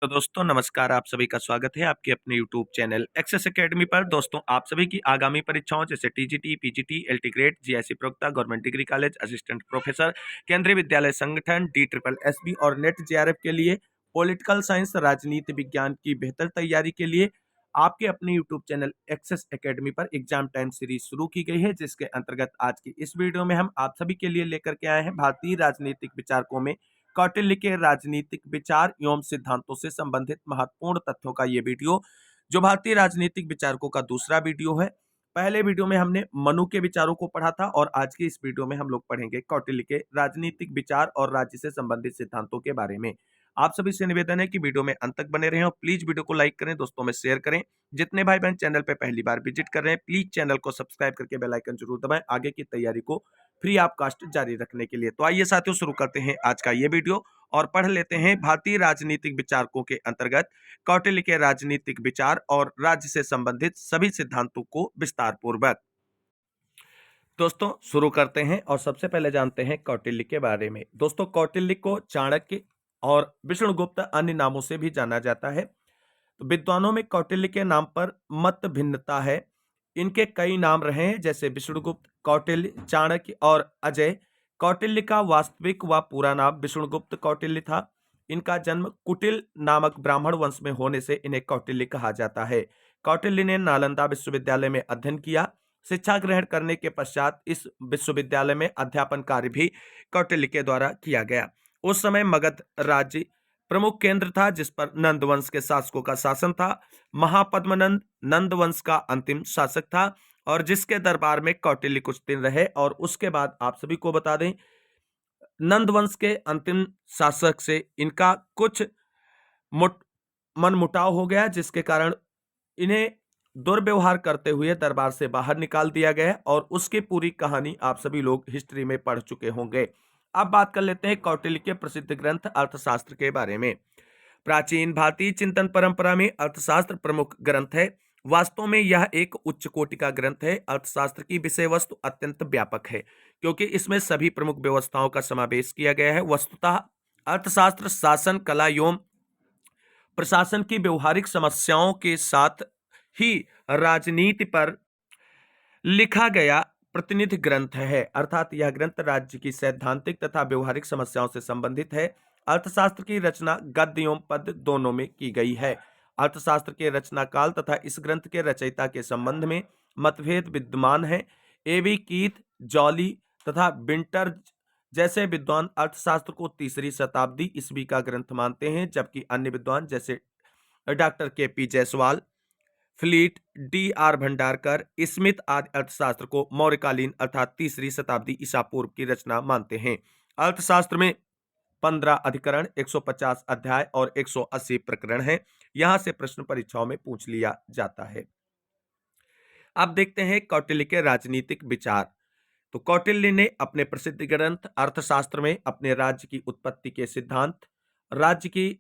तो दोस्तों नमस्कार, आप सभी का स्वागत है आपके अपने यूट्यूब चैनल एक्सेस एकेडमी पर। दोस्तों आप सभी की आगामी परीक्षाओं जैसे TGT, PGT, LT grade, GIC प्रवक्ता, government degree college, assistant professor, Kendriya Vidyalaya Sangathan, D triple SB और नेट जेआरएफ के लिए पॉलिटिकल साइंस, राजनीति विज्ञान की बेहतर तैयारी के लिए आपके अपने यूट्यूब चैनल एक्सेस एकेडमी पर एग्जाम टाइम सीरीज शुरू की गई है, जिसके अंतर्गत आज की इस वीडियो में हम आप सभी के लिए लेकर के आए हैं भारतीय राजनीतिक विचारकों में कौटिल्य के राजनीतिक विचार एवं सिद्धांतों से संबंधित महत्वपूर्ण तथ्यों का ये वीडियो, जो भारतीय राजनीतिक विचारकों का दूसरा वीडियो है। पहले वीडियो में हमने मनु के विचारों को पढ़ा था और आज की इस वीडियो में हम लोग पढ़ेंगे कौटिल्य के राजनीतिक विचार और राज्य से संबंधित सिद्धांतों के बारे में। आप सभी से निवेदन है कि वीडियो में अंत तक बने रहें और प्लीज वीडियो को लाइक करें, दोस्तों में शेयर करें। जितने भाई बहन चैनल पे पहली बार विजिट कर रहे हैं, प्लीज चैनल को सब्सक्राइब करके बेल आइकन जरूर दबाएं आगे की तैयारी को फ्री ऑफ कास्ट जारी रखने के लिए। तो आइए साथियों शुरू करते हैं आज का ये वीडियो और पढ़ लेते हैं भारतीय राजनीतिक विचारकों के अंतर्गत कौटिल्य के राजनीतिक विचार और राज्य से संबंधित सभी सिद्धांतों को विस्तार पूर्वक। दोस्तों शुरू करते हैं और सबसे पहले जानते हैं कौटिल्य के बारे में। दोस्तों कौटिल्य को चाणक्य और विष्णुगुप्त अन्य नामों से भी जाना जाता है। तो विद्वानों में कौटिल्य के नाम पर मत भिन्नता है। इनके कई नाम रहे हैं, जैसे विष्णुगुप्त, कौटिल्य, चाणक्य और अजय। कौटिल्य का वास्तविक व पूरा नाम विष्णुगुप्त कौटिल्य था। इनका जन्म कुटिल नामक ब्राह्मण वंश में होने से इन्हें कौटिल्य कहा जाता है। कौटिल्य ने नालंदा विश्वविद्यालय में अध्ययन किया। शिक्षा ग्रहण करने के पश्चात इस विश्वविद्यालय में अध्यापन कार्य भी कौटिल्य के द्वारा किया गया। उस समय मगध राज्य प्रमुख केंद्र था, जिस पर नंद वंश के शासकों का शासन था। महापद्मनंद नंद वंश का अंतिम शासक था और जिसके दरबार में कौटिल्य कुछ दिन रहे। और उसके बाद आप सभी को बता दें, नंद वंश के अंतिम शासक से इनका कुछ मनमुटाव हो गया, जिसके कारण इन्हें दुर्व्यवहार करते हुए दरबार से बाहर निकाल दिया गया और उसकी पूरी कहानी आप सभी लोग हिस्ट्री में पढ़ चुके होंगे। अब बात कर लेते हैं कौटिल्य के प्रसिद्ध ग्रंथ अर्थशास्त्र के बारे में। प्राचीन भारतीय चिंतन परंपरा में अर्थशास्त्र प्रमुख ग्रंथ है। वास्तव में यह एक उच्च कोटि का ग्रंथ है। अर्थशास्त्र की विषय वस्तु अत्यंत व्यापक है, क्योंकि इसमें सभी प्रमुख व्यवस्थाओं का समावेश किया गया है। वस्तुतः अर्थशास्त्र शासन, कला एवं प्रशासन की व्यवहारिक समस्याओं के साथ ही राजनीति पर लिखा गया प्रतिनिधि ग्रंथ है। अर्थात यह ग्रंथ राज्य की सैद्धांतिक तथा व्यवहारिक समस्याओं से संबंधित है। अर्थशास्त्र की रचना गद्य एवं पद्य दोनों में की गई है। अर्थशास्त्र के रचना काल तथा इस ग्रंथ के रचयिता के संबंध में मतभेद विद्यमान है। एवी कीथ, जॉली तथा विंटर जैसे विद्वान अर्थशास्त्र को तीसरी शताब्दी ईस्वी का ग्रंथ मानते हैं, जबकि अन्य विद्वान जैसे डॉक्टर के P Jaiswal, fleet, D R Bhandarkar, Smith आदि अर्थशास्त्र को मौर्यकालीन अर्थात तीसरी शताब्दी ईसा पूर्व की रचना मानते हैं। अर्थशास्त्र में 15 अधिकरण, 150 अध्याय और 180 प्रकरण हैं। यहां से प्रश्न परीक्षाओं में पूछ लिया जाता है। अब देखते हैं कौटिल्य के राजनीतिक विचार। तो कौटिल्य ने अपने प्रसिद्ध ग्रंथ अर्थशास्त्र में अपने राज्य की उत्पत्ति के सिद्धांत, राज्य की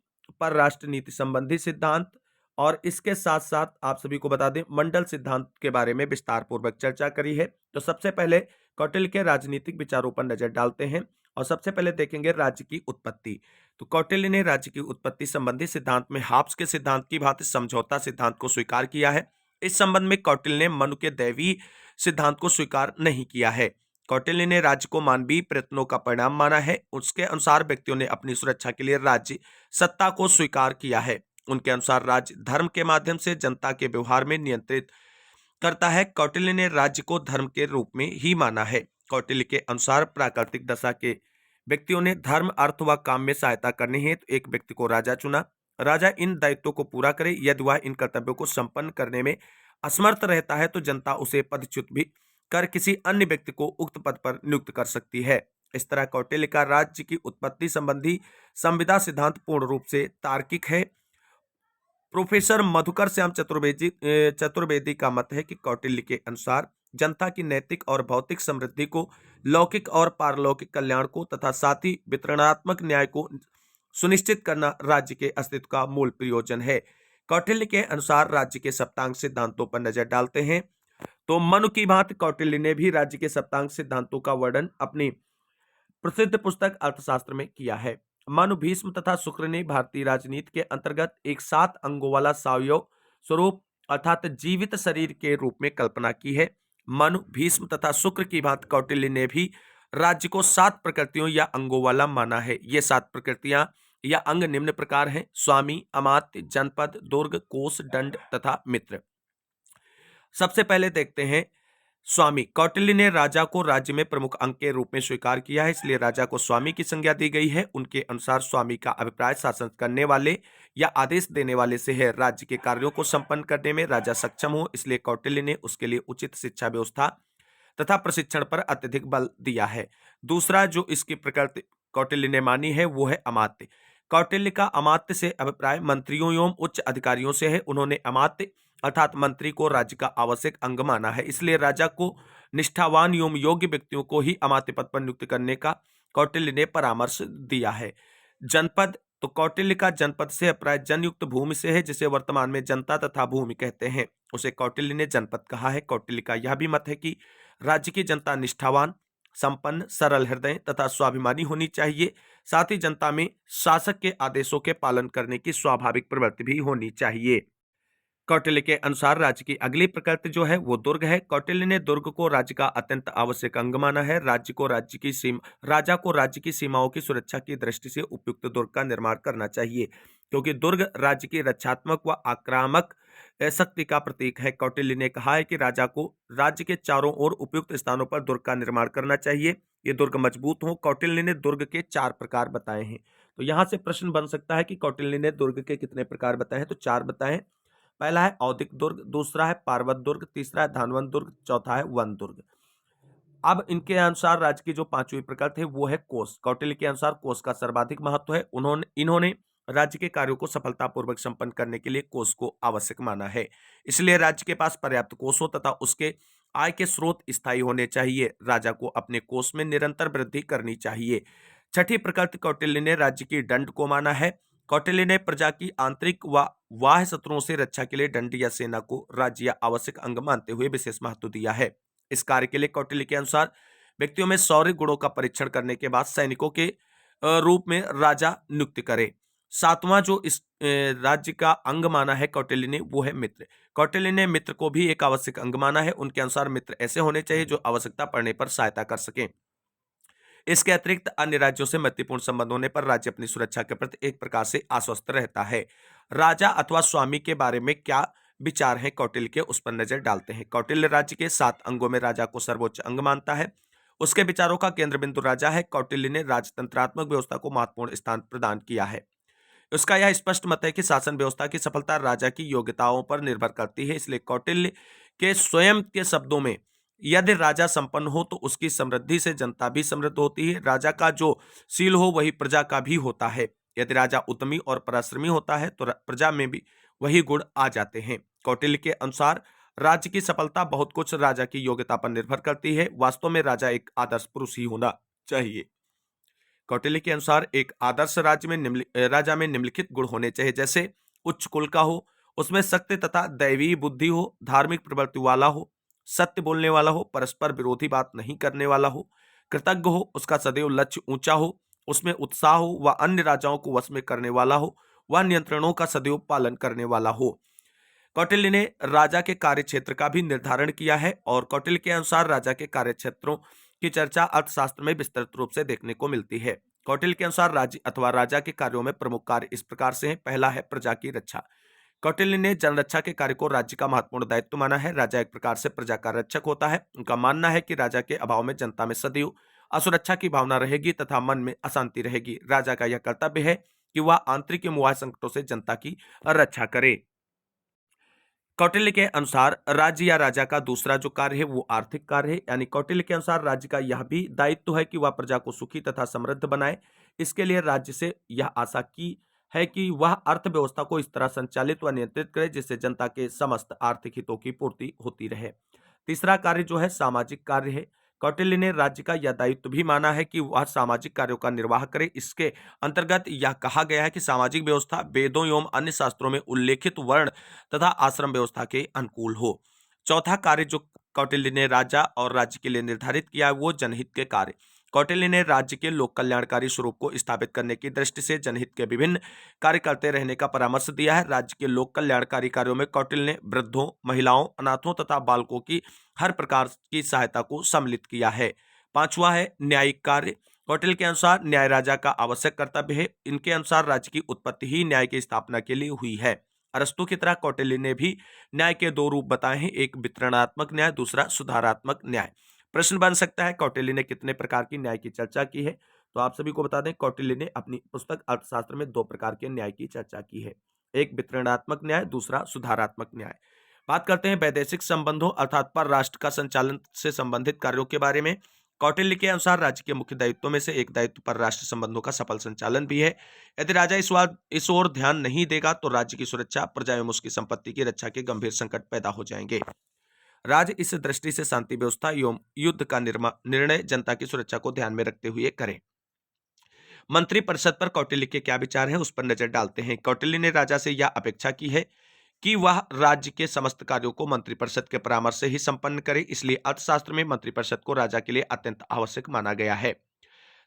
पर राष्ट्र नीति संबंधी सिद्धांत और इसके साथ साथ आप सभी को बता दें मंडल सिद्धांत के बारे में विस्तार पूर्वक चर्चा करी है। तो सबसे पहले कौटिल्य के राजनीतिक विचारों पर नजर डालते हैं और सबसे पहले देखेंगे राज्य की उत्पत्ति। तो कौटिल्य ने राज्य की उत्पत्ति संबंधी सिद्धांत में हाब्स के सिद्धांत की भांति समझौता सिद्धांत को स्वीकार किया है। इस संबंध में कौटिल्य ने मनु के दैवीय सिद्धांत को स्वीकार नहीं किया है। कौटिल्य ने राज्य को मानवीय प्रयत्नों का परिणाम माना है। उसके अनुसार व्यक्तियों ने अपनी सुरक्षा के लिए राज्य सत्ता को स्वीकार किया है। उनके अनुसार राज्य धर्म के माध्यम से जनता के व्यवहार में नियंत्रित करता है। कौटिल्य ने राज्य को धर्म के रूप में ही माना है। कौटिल्य के अनुसार प्राकृतिक दशा के व्यक्तियों ने धर्म, अर्थ व काम में सहायता करनी है तो एक व्यक्ति को राजा चुना। राजा इन दायित्वों को पूरा करे। यदि वह इन कर्तव्यों को संपन्न करने में असमर्थ रहता है तो जनता उसे पदच्युत भी कर किसी अन्य व्यक्ति को उक्त पद पर नियुक्त कर सकती है। इस तरह कौटिल्य का राज्य की उत्पत्ति संबंधी संविदा सिद्धांत पूर्ण रूप से तार्किक है। प्रोफेसर मधुकर श्याम चतुर्वेदी का मत है कि कौटिल्य के अनुसार जनता की नैतिक और भौतिक समृद्धि को, लौकिक और पारलौकिक कल्याण को तथा साथ ही वितरणात्मक न्याय को सुनिश्चित करना राज्य के अस्तित्व का मूल प्रयोजन है। कौटिल्य के अनुसार राज्य के सप्तांग सिद्धांतों पर नजर डालते हैं। तो मनु की भांति कौटिल्य ने भी राज्य के सप्तांग सिद्धांतों का वर्णन अपनी प्रसिद्ध पुस्तक अर्थशास्त्र में किया है। मनु, भीष्म तथा शुक्र ने भारतीय राजनीति के अंतर्गत एक 7 अंगों वाला सावयव स्वरूप अर्थात जीवित शरीर के रूप में कल्पना की है। मनु, भीष्म तथा शुक्र की भांति कौटिल्य ने भी राज्य को 7 प्रकृतियों या अंगों वाला माना है। ये 7 प्रकृतियां या अंग निम्न प्रकार हैं: स्वामी, अमात्य, जनपद, दुर्ग, कोष, दंड तथा मित्र। सबसे पहले देखते हैं स्वामी। कौटिल्य ने राजा को राज्य में प्रमुख अंग के रूप में स्वीकार किया है, इसलिए राजा को स्वामी की संज्ञा दी गई है। उनके अनुसार स्वामी का अभिप्राय शासन करने वाले या आदेश देने वाले से है। राज्य के कार्यों को संपन्न करने में राजा सक्षम हो, इसलिए कौटिल्य ने उसके लिए उचित शिक्षा व्यवस्था तथा प्रशिक्षण पर अत्यधिक बल दिया है। दूसरा जो इसकी प्रकृति कौटिल्य ने मानी है वो है अमात्य। कौटिल्य का अमात्य से अभिप्राय मंत्रियों एवं उच्च अधिकारियों से है। उन्होंने अमात्य अर्थात मंत्री को राज्य का आवश्यक अंग माना है, इसलिए राजा को निष्ठावान एवं योग्य व्यक्तियों को ही अमात्य पद पर नियुक्त करने का कौटिल्य ने परामर्श दिया है। जनपद, तो कौटिल्य का जनपद से अभिप्राय जनयुक्त भूमि से है, जिसे वर्तमान में जनता तथा भूमि कहते हैं, उसे कौटिल्य ने जनपद कहा है। कौटिल्य का यह भी मत है कि राज्य की जनता निष्ठावान, संपन्न, सरल हृदय तथा स्वाभिमानी होनी चाहिए। साथ ही जनता में शासक के आदेशों के पालन करने की स्वाभाविक प्रवृत्ति भी होनी चाहिए। कौटिल्य के अनुसार राज्य की अगली प्रकृति जो है वो दुर्ग है। कौटिल्य ने दुर्ग को राज्य का अत्यंत आवश्यक अंग माना है। राजा को राज्य की सीमाओं की सुरक्षा की दृष्टि से उपयुक्त दुर्ग का निर्माण करना चाहिए, क्योंकि दुर्ग राज्य की रक्षात्मक व आक्रामक शक्ति का प्रतीक है। कौटिल्य ने कहा है कि राजा को राज्य के चारों ओर उपयुक्त स्थानों पर दुर्ग का निर्माण करना चाहिए, ये दुर्ग मजबूत हो। कौटिल्य ने दुर्ग के 4 प्रकार बताए हैं। तो यहाँ से प्रश्न बन सकता है कि कौटिल्य ने दुर्ग के कितने प्रकार बताए हैं, तो 4 बताए। पहला है औदिक दुर्ग, दूसरा है पार्वत दुर्ग, तीसरा है धानवंत दुर्ग, चौथा है वन दुर्ग। अब इनके अनुसार राज्य की जो 5वीं प्रकृति है वो है कोष। कौटिल्य के अनुसार कोष का सर्वाधिक महत्व है। इन्होंने राज्य के कार्यों को सफलतापूर्वक संपन्न करने के लिए कोष को आवश्यक माना है, इसलिए राज्य के पास पर्याप्त कोष हो तथा उसके आय के स्रोत स्थायी होने चाहिए। राजा को अपने कोष में निरंतर वृद्धि करनी चाहिए। छठी प्रकृति कौटिल्य ने राज्य की दंड को माना है। कौटिल्य ने प्रजा की आंतरिक व बाह्य शत्रुओं से रक्षा के लिए दंड या सेना को राज्य या आवश्यक अंग मानते हुए विशेष महत्व दिया है। इस कार्य के लिए कौटिल्य के अनुसार व्यक्तियों में शौर्य गुणों का परीक्षण करने के बाद सैनिकों के रूप में राजा नियुक्त करे। 7वां जो इस राज्य का अंग माना है कौटिल्य ने वो है मित्र। कौटिल्य ने मित्र को भी एक आवश्यक अंग माना है। उनके अनुसार मित्र ऐसे होने चाहिए जो आवश्यकता पड़ने पर सहायता कर सकें। इसके अतिरिक्त अन्य राज्यों से मैत्रीपूर्ण संबंध होने पर राज्य अपनी सुरक्षा के प्रति एक प्रकार से आश्वस्त रहता है। राजा अथवा स्वामी के बारे में क्या विचार है कौटिल्य के, उस पर नजर डालते हैं। कौटिल्य राज्य के 7 अंगों में राजा को सर्वोच्च अंग मानता है। उसके विचारों का केंद्र बिंदु राजा है। कौटिल्य ने राजतंत्रात्मक व्यवस्था को महत्वपूर्ण स्थान प्रदान किया है। उसका यह स्पष्ट मत है कि शासन व्यवस्था की सफलता राजा की योग्यताओं पर निर्भर करती है, इसलिए कौटिल्य के स्वयं के शब्दों में यदि राजा संपन्न हो तो उसकी समृद्धि से जनता भी समृद्ध होती है। राजा का जो शील हो वही प्रजा का भी होता है। यदि राजा उद्यमी और परिश्रमी होता है तो प्रजा में भी वही गुण आ जाते हैं। कौटिल्य के अनुसार राज्य की सफलता बहुत कुछ राजा की योग्यता पर निर्भर करती है। वास्तव में राजा एक आदर्श पुरुष ही होना चाहिए। कौटिल्य के अनुसार एक आदर्श राजा में निम्नलिखित गुण होने चाहिए, जैसे उच्च कुल का हो, उसमें सत्य तथा दैवीय बुद्धि हो, धार्मिक प्रवृत्ति वाला हो, सत्य बोलने वाला हो, परस्पर विरोधी बात नहीं करने वाला हो, कृतज्ञ हो, उसका सदैव लक्ष्य ऊंचा हो, उसमें उत्साह हो, वह अन्य राजाओं को वश में करने वाला हो, वह नियंत्रणों का सदैव पालन करने वाला हो। कौटिल्य ने राजा के कार्य क्षेत्र का भी निर्धारण किया है और कौटिल्य के अनुसार राजा के कार्य क्षेत्रों की चर्चा अर्थशास्त्र में विस्तृत रूप से देखने को मिलती है। कौटिल्य के अनुसार राज्य अथवा राजा के कार्यों में प्रमुख कार्य इस प्रकार से हैं। पहला है प्रजा की रक्षा। कौटिल्य ने जनरक्षा के कार्य को राज्य का महत्वपूर्ण दायित्व माना है। राजा एक प्रकार से प्रजा का रक्षक होता है। उनका मानना है कि राजा के अभाव में जनता में सदैव असुरक्षा की भावना रहेगी तथा मन में अशांति रहेगी। राजा का यह कर्तव्य है कि वह आंतरिक एवं बाह्य संकटों से जनता की रक्षा करे। कौटिल्य के अनुसार राज्य या राजा का दूसरा जो कार्य है वो आर्थिक कार्य है, यानी कौटिल्य के अनुसार राज्य का यह भी दायित्व है कि वह प्रजा को सुखी तथा समृद्ध बनाए। इसके लिए राज्य से यह आशा की है कि वह अर्थव्यवस्था को इस तरह संचालित व नियंत्रित करे जिससे जनता के समस्त आर्थिक हितों की पूर्ति होती रहे। तीसरा कार्य जो है सामाजिक कार्य है। कौटिल्य ने राज्य का यह दायित्व भी माना है कि वह सामाजिक कार्यों का निर्वाह करे। इसके अंतर्गत यह कहा गया है कि सामाजिक व्यवस्था वेदों एवं अन्य शास्त्रों में उल्लेखित वर्ण तथा आश्रम व्यवस्था के अनुकूल हो। चौथा कार्य जो कौटिल्य ने राजा और राज्य के लिए निर्धारित किया है वो जनहित के कार्य। कौटिल्य ने राज्य के लोक कल्याणकारी स्वरूप को स्थापित करने की दृष्टि से जनहित के विभिन्न कार्य करते रहने का परामर्श दिया है। राज्य के लोक कल्याणकारी कार्यों में कौटिल्य ने वृद्धों, महिलाओं, अनाथों तथा बालकों की हर प्रकार की सहायता को सम्मिलित किया है। पांचवा है न्यायिक कार्य। कौटिल्य के अनुसार न्याय राजा का आवश्यक कर्तव्य है। इनके अनुसार राज्य की उत्पत्ति ही न्याय की स्थापना के लिए हुई है। अरस्तु की तरह कौटिल्य ने भी न्याय के दो रूप बताए हैं, एक वितरणात्मक न्याय, दूसरा सुधारात्मक न्याय। प्रश्न बन सकता है कौटिल्य ने कितने प्रकार की न्याय की चर्चा की है? तो आप सभी को बता दें कौटिल्य ने अपनी पुस्तक अर्थशास्त्र में दो प्रकार के न्याय की चर्चा की है, एक वितरणात्मक न्याय, दूसरा सुधारात्मक न्याय। बात करते हैं वैदेशिक संबंधों अर्थात परराष्ट्र का संचालन से संबंधित कार्यों के बारे में। कौटिल्य के अनुसार राज्य के मुख्य दायित्वों में से एक दायित्व परराष्ट्र संबंधों का सफल संचालन भी है। यदि राजा इस ओर ध्यान नहीं देगा तो राज्य की सुरक्षा, प्रजा एवं उसकी संपत्ति की रक्षा के गंभीर संकट पैदा हो जाएंगे। राज्य इस दृष्टि से शांति व्यवस्था एवं युद्ध का निर्णय जनता की सुरक्षा को ध्यान में रखते हुए करें। मंत्रिपरिषद पर कौटिल्य के क्या विचार हैं, उस पर नजर डालते हैं। कौटिल्य ने राजा से यह अपेक्षा की है कि वह राज्य के समस्त कार्यों को मंत्रिपरिषद के परामर्श से ही संपन्न करे। इसलिए अर्थशास्त्र में मंत्रिपरिषद को राजा के लिए अत्यंत आवश्यक माना गया है।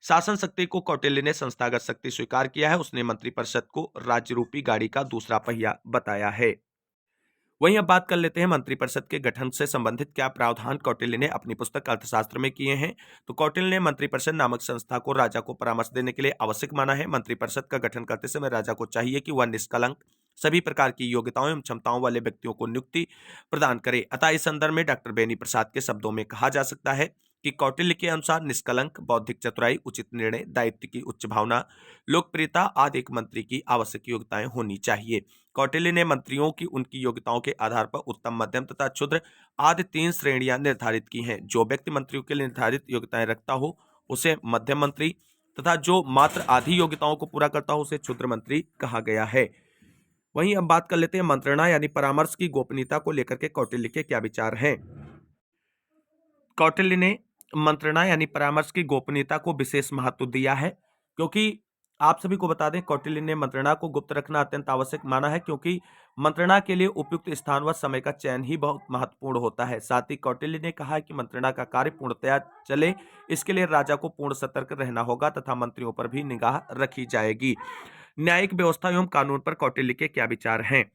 शासन शक्ति को कौटिल्य ने संस्थागत शक्ति स्वीकार किया है। उसने मंत्रिपरिषद को राज्य रूपी गाड़ी का दूसरा पहिया बताया है। वहीं अब बात कर लेते हैं मंत्रिपरिषद के गठन से संबंधित क्या प्रावधान कौटिल्य ने अपनी पुस्तक अर्थशास्त्र में किए हैं। तो कौटिल्य ने मंत्रिपरिषद नामक संस्था को राजा को परामर्श देने के लिए आवश्यक माना है। मंत्रिपरिषद का गठन करते समय राजा को चाहिए कि वह निष्कलंक, सभी प्रकार की योग्यताओं एवं क्षमताओं वाले व्यक्तियों को नियुक्ति प्रदान करे। अतः इस संदर्भ में डॉक्टर बेनी प्रसाद के शब्दों में कहा जा सकता है कि कौटिल्य के अनुसार निष्कलंक, बौद्धिक चतुराई, उचित निर्णय, दायित्व की उच्च भावना, लोकप्रियता आदि एक मंत्री की आवश्यक योग्यताएं होनी चाहिए। कौटिल्य ने मंत्रियों की उनकी योग्यताओं के आधार पर उत्तम, मध्यम तथा क्षुद्र आदि 3 श्रेणियां निर्धारित की हैं। जो व्यक्ति मंत्रियों के लिए निर्धारित योग्यताएं रखता हो उसे मध्यम मंत्री तथा जो मात्र आधी योग्यताओं को पूरा करता हो उसे क्षुद्र मंत्री कहा गया है। वहीं अब बात कर लेते हैं मंत्रणा यानी परामर्श की गोपनीयता को लेकर के कौटिल्य के क्या विचार हैं। कौटिल्य ने मंत्रणा यानी परामर्श की गोपनीयता को विशेष महत्व दिया है, क्योंकि आप सभी को बता दें कौटिल्य ने मंत्रणा को गुप्त रखना अत्यंत आवश्यक माना है, क्योंकि मंत्रणा के लिए उपयुक्त स्थान व समय का चयन ही बहुत महत्वपूर्ण होता है। साथ ही कौटिल्य ने कहा है कि मंत्रणा का कार्य पूर्णतया चले इसके लिए राजा को पूर्ण सतर्क रहना होगा तथा मंत्रियों पर भी निगाह रखी जाएगी। न्यायिक व्यवस्था एवं कानून पर कौटिल्य के क्या विचार हैं।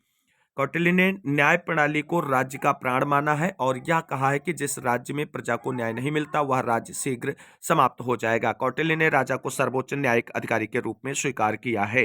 कौटिल्य ने न्याय प्रणाली को राज्य का प्राण माना है और यह कहा है कि जिस राज्य में प्रजा को न्याय नहीं मिलता वह राज्य शीघ्र समाप्त हो जाएगा। कौटिल्य ने राजा को सर्वोच्च न्यायिक अधिकारी के रूप में स्वीकार किया है।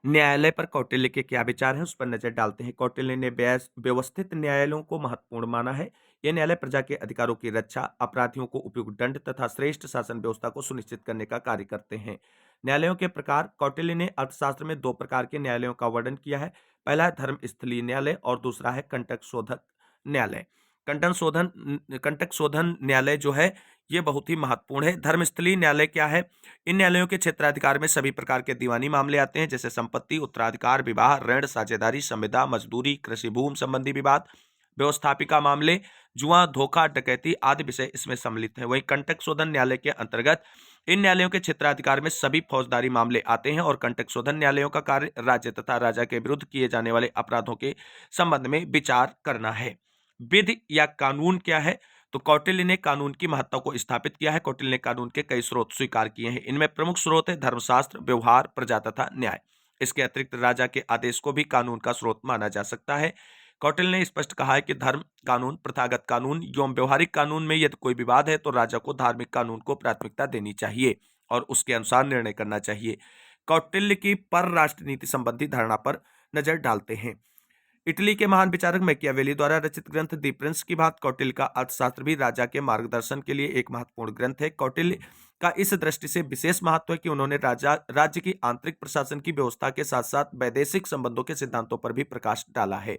न्यायालय पर कौटिल्य के क्या विचार हैं, उस पर नजर डालते हैं। कौटिल्य ने व्यवस्थित न्यायालयों को महत्वपूर्ण माना है। ये न्यायालय प्रजा के अधिकारों की रक्षा, अपराधियों को उपयुक्त दंड तथा श्रेष्ठ शासन व्यवस्था को सुनिश्चित करने का कार्य करते हैं। न्यायालयों के प्रकार कौटिल्य ने अर्थशास्त्र में 2 प्रकार के न्यायालयों का वर्णन किया है। पहला है धर्मस्थलीय न्यायालय और दूसरा है कंटक शोधक न्यायालय। कंटक शोधन न्यायालय जो है ये बहुत ही महत्वपूर्ण है। धर्मस्थलीय न्यायालय क्या है? इन न्यायालयों के क्षेत्राधिकार में सभी प्रकार के दीवानी मामले आते हैं, जैसे संपत्ति, उत्तराधिकार, विवाह, ऋण, साझेदारी, संविदा, मजदूरी, कृषि भूमि संबंधी विवाद, व्यवस्थापिका मामले, जुआ, धोखा, डकैती आदि विषय इसमें सम्मिलित हैं। वहीं कंटक शोधन न्यायालय के अंतर्गत इन न्यायालयों के क्षेत्राधिकार में सभी फौजदारी मामले आते हैं और कंटक शोधन न्यायालयों का कार्य राज्य तथा राजा के विरुद्ध किए जाने वाले अपराधों के संबंध में विचार करना है। विधि या कानून क्या है? तो कौटिल्य ने कानून की महत्ता को स्थापित किया है। कौटिल्य ने कानून के कई स्रोत स्वीकार किए हैं। इनमें प्रमुख स्रोत है धर्मशास्त्र, व्यवहार, प्रजा तथा न्याय। इसके अतिरिक्त राजा के आदेश को भी कानून का स्रोत माना जा सकता है। कौटिल्य ने स्पष्ट कहा है कि धर्म कानून, प्रथागत कानून एवं व्यवहारिक कानून में यदि कोई विवाद है तो राजा को धार्मिक कानून को प्राथमिकता देनी चाहिए और उसके अनुसार निर्णय करना चाहिए। कौटिल्य की परराष्ट्र नीति संबंधी धारणा पर नजर डालते हैं। इटली के महान विचारक मैकियावेली द्वारा रचित ग्रंथ दी प्रिंस की बात कौटिल्य का अर्थशास्त्र भी राजा के मार्गदर्शन के लिए एक महत्वपूर्ण ग्रंथ है। कौटिल्य का इस दृष्टि से विशेष महत्व है कि उन्होंने राज्य की आंतरिक प्रशासन की व्यवस्था के साथ साथ वैदेशिक संबंधों के सिद्धांतों पर भी प्रकाश डाला है।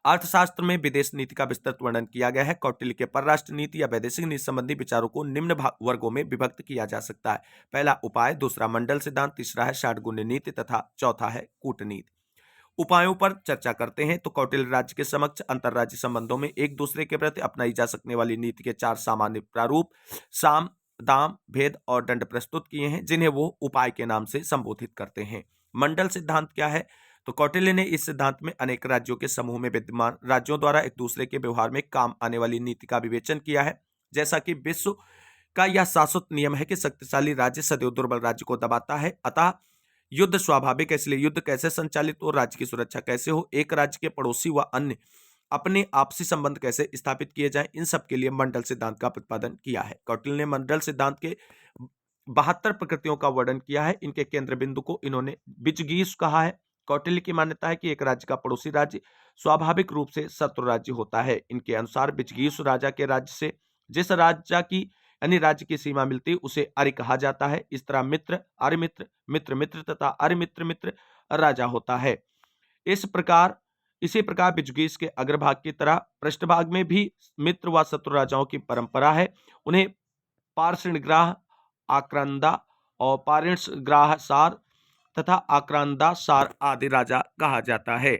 अर्थशास्त्र में विदेश नीति का विस्तृत वर्णन किया गया है। कौटिल्य के परराष्ट्र नीति या वैदेशिक नीति संबंधी विचारों को निम्न वर्गों में विभक्त किया जा सकता है। पहला उपाय, दूसरा मंडल सिद्धांत, तीसरा है षाटगुण्य नीति तथा चौथा है कूटनीति। उपायों पर चर्चा करते हैं तो कौटिल्य राज्य के समक्ष अंतरराज्य संबंधों में एक दूसरे के प्रति अपनाई जा सकने वाली नीति के 4 सामान्य प्रारूप साम, दाम, भेद और दंड प्रस्तुत किए हैं, जिन्हें वो उपाय के नाम से संबोधित करते हैं। मंडल सिद्धांत क्या है? तो कौटिल्य ने इस सिद्धांत में अनेक राज्यों के समूह में विद्यमान राज्यों द्वारा एक दूसरे के व्यवहार में काम आने वाली नीति का विवेचन किया है। जैसा कि विश्व का यह शाश्वत नियम है कि शक्तिशाली राज्य सदैव दुर्बल राज्य को दबाता है। अतः युद्ध स्वाभाविक है, इसलिए युद्ध कैसे संचालित हो, राज्य की सुरक्षा कैसे हो, एक राज्य के पड़ोसी व अन्य अपने आपसी संबंध कैसे स्थापित किए जाएं, इन सब के लिए मंडल सिद्धांत का प्रतिपादन किया है। कौटिल्य ने मंडल सिद्धांत के 72 प्रकृतियों का वर्णन किया है। इनके केंद्र बिंदु को इन्होंने विजगीष कहा है। कौटिल्य की मान्यता है कि एक राज्य का पड़ोसी राज्य स्वाभाविक रूप से शत्रु राज्य होता है। इनके अनुसार विजगीष राजा के राज्य से जिस राजा की यानी राज्य की सीमा मिलती है उसे अर्य कहा जाता है। इस तरह मित्र, अर्य मित्र, मित्र मित्र तथा अर्य मित्र मित्र राजा होता है। इसी प्रकार विजगीष के अग्रभाग की तरह पृष्ठभाग में भी मित्र व शत्रु राजाओं की परंपरा है। उन्हें पार्षणग्राह, आक्रांदा और पार्षणग्राह सार तथा आक्रांदा सार आदि राजा कहा जाता है।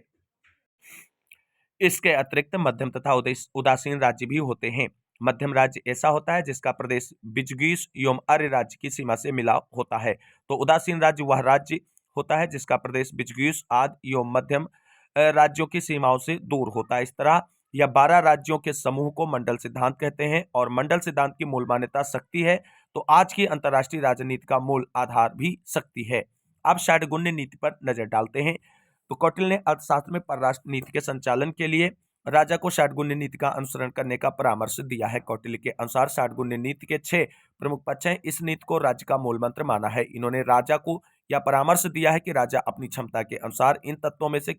इसके अतिरिक्त मध्यम तथा उदासीन राज्य भी होते हैं। मध्यम राज्य ऐसा होता है जिसका प्रदेश विजगीष एवं अर्य राज्य की सीमा से मिला होता है। तो उदासीन राज्य वह राज्य होता है जिसका प्रदेश विजगीष आदि एवं मध्यम राज्यों की सीमाओं से दूर होता है। इस तरह यह 12 राज्यों के समूह को मंडल सिद्धांत कहते हैं और मंडल सिद्धांत की मूल मान्यता शक्ति है। तो आज की अंतर्राष्ट्रीय राजनीति का मूल आधार भी शक्ति है। अब षड्गुण्य नीति पर नजर डालते हैं। तो कौटिल्य ने अर्थशास्त्र में परराष्ट्र नीति के संचालन के लिए राजा को षड्गुण्य नीति का अनुसरण करने का परामर्श दिया है। कौटिल्य के अनुसार षड्गुण्य नीति के 6 प्रमुख पक्ष हैं। इस नीति को राज्य का मूल मंत्र माना है। इन्होंने राजा को यह परामर्श दिया है कि राजा अपनी क्षमता के अनुसार इन तत्वों में से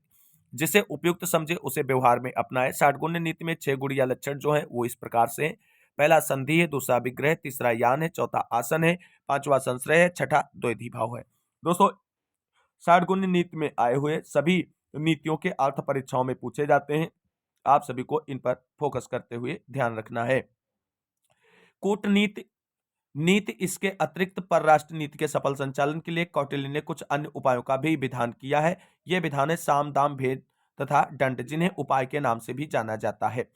जिसे उपयुक्त समझे उसे व्यवहार में अपनाए। षड्गुण्य नीति में 6 गुणीय लक्षण जो है वो इस प्रकार से है। पहला संधि है, दूसरा विग्रह, तीसरा यान है, चौथा आसन है, पांचवा संश्रय है, छठा द्वैधी भाव है। दोस्तों, षड्गुण्य नीति में आए हुए सभी नीतियों के अर्थ परीक्षाओं में पूछे जाते हैं। आप सभी को इन पर फोकस करते हुए ध्यान रखना है। कूटनीति नीति इसके अतिरिक्त परराष्ट्र नीति के सफल संचालन के लिए कौटिल्य ने कुछ अन्य उपायों का भी विधान किया है। ये विधान है साम, दाम, भेद तथा दंड, जिन्हें उपाय के नाम से भी जाना जाता है।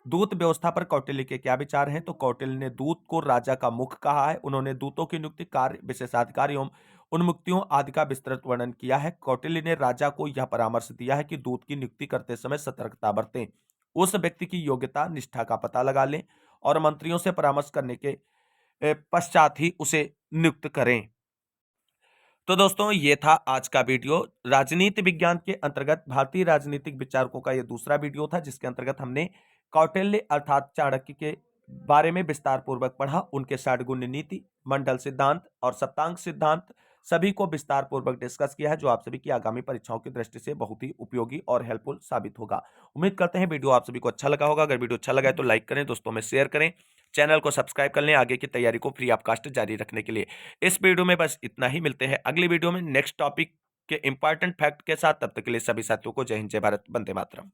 दूत व्यवस्था पर कौटिल्य के क्या विचार हैं? तो कौटिल्य ने दूत को राजा का मुख कहा है। उन्होंने दूतों की नियुक्ति, कार्य, विशेषाधिकार एवं उन्मुक्तियों आदि का विस्तृत वर्णन किया है। कौटिल्य ने राजा को यह परामर्श दिया है कि दूत की नियुक्ति करते समय सतर्कता बरतें, उस व्यक्ति की योग्यता, निष्ठा का पता लगा लें और मंत्रियों से परामर्श करने के पश्चात ही उसे नियुक्त करें। तो दोस्तों, ये था आज का वीडियो। राजनीति विज्ञान के अंतर्गत भारतीय राजनीतिक विचारकों का यह दूसरा वीडियो था, जिसके अंतर्गत हमने कौटिल्य अर्थात चाणक्य के बारे में विस्तार पूर्वक पढ़ा। उनके षड्गुण्य नीति, मंडल सिद्धांत और सप्तांग सिद्धांत सभी को विस्तार पूर्वक डिस्कस किया है, जो आप सभी की आगामी परीक्षाओं की दृष्टि से बहुत ही उपयोगी और हेल्पफुल साबित होगा। उम्मीद करते हैं वीडियो आप सभी को अच्छा लगा होगा। अगर वीडियो अच्छा लगा है तो लाइक करें, दोस्तों में शेयर करें, चैनल को सब्सक्राइब कर लें आगे की तैयारी को फ्री ऑफ कॉस्ट जारी रखने के लिए। इस वीडियो में बस इतना ही। मिलते हैं अगली वीडियो में नेक्स्ट टॉपिक के इंपॉर्टेंट फैक्ट के साथ। तब तक के लिए सभी साथियों को जय हिंद, जय भारत, वंदे मातरम।